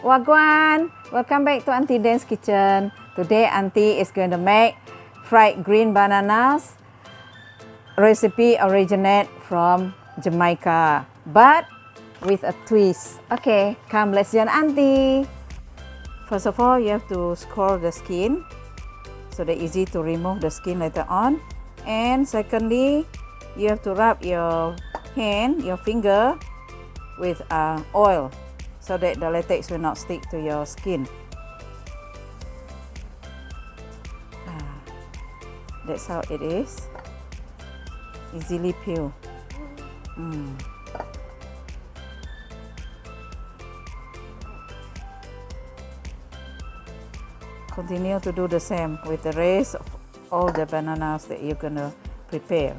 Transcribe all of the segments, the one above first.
Wagwan! Welcome back to Aunty Dann's kitchen. Today Aunty is going to make fried green bananas. Recipe originates from Jamaica, but with a twist. Okay, come let's join Aunty. First of all, you have to scald the skin so that easy to remove the skin later on. And secondly, you have to rub your hand, your finger with oil so that the latex will not stick to your skin. That's how it is. Easily peel. Continue to do the same with the rest of all the bananas that you're gonna prepare.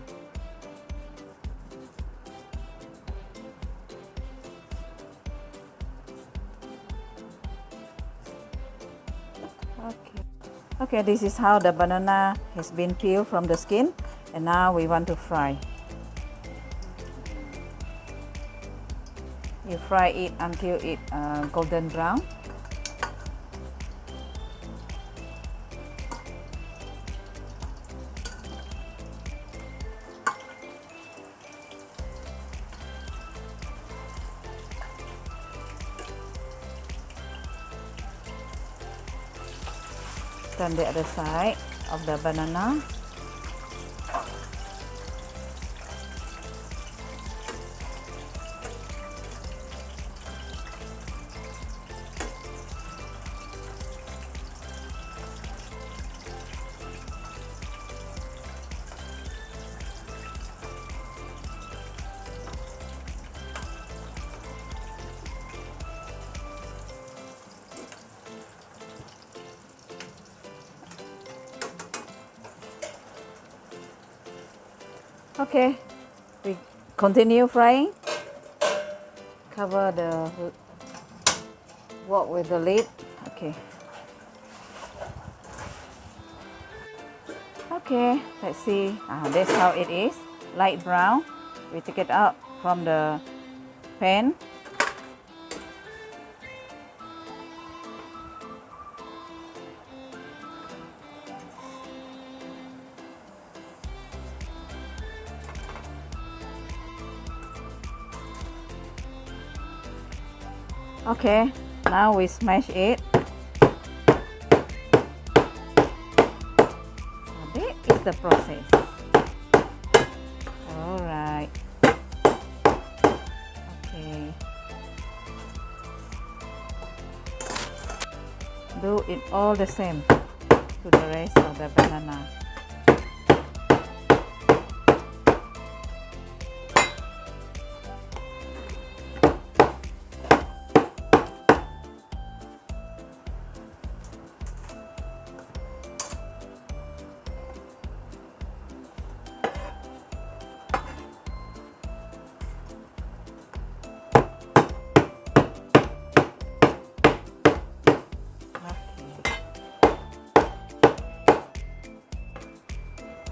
Okay, this is how the banana has been peeled from the skin, and now we want to fry. You fry it until it golden brown. Turn the other side of the banana. Okay, we continue frying. Cover the wok with the lid. Okay, let's see. That's how it is, light brown. We take it out from the pan. Okay, now we smash it. So that is the process. Alright. Okay. Do it all the same to the rest of the banana.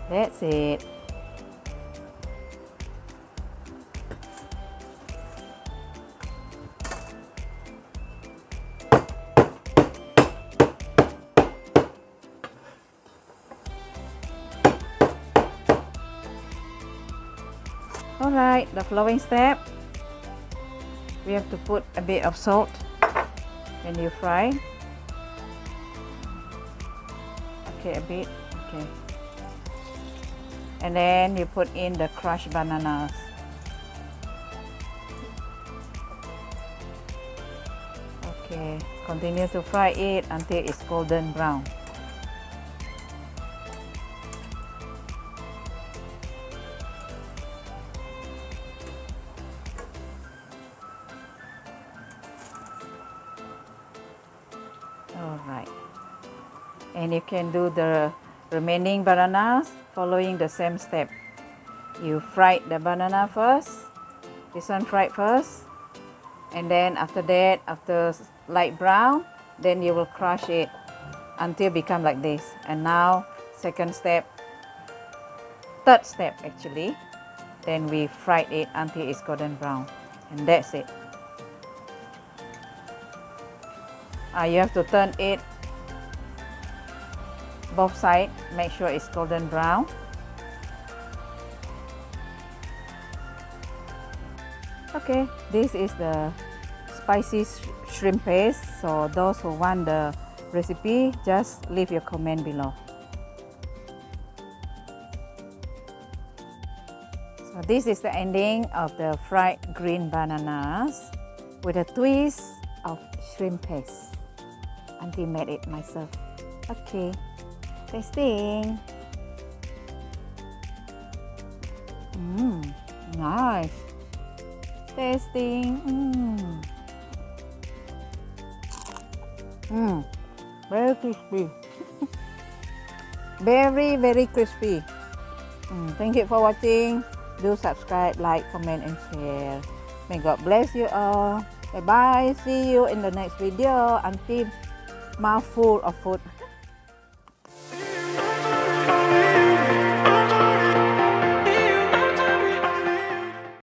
That's it. Alright, the following step, we have to put a bit of salt when you fry. Okay, a bit. Okay. And then you put in the crushed bananas. Okay, continue to fry it until it's golden brown. Alright, and you can do the remaining bananas following the same step. You fry the banana first, this one fried first, and then after that, after light brown, then you will crush it until become like this. And now second step, third step actually, then we fried it until it's golden brown, and that's it. You have to turn it both sides. Make sure it's golden brown. Okay, this is the spicy shrimp paste. So those who want the recipe, just leave your comment below. So this is the ending of the fried green bananas with a twist of shrimp paste. Auntie made it myself. Okay, tasting. Nice. Tasting. Very crispy. Very crispy. Thank you for watching. Do subscribe, like, comment, and share. May God bless you all. Bye bye. See you in the next video. Auntie mouthful of food.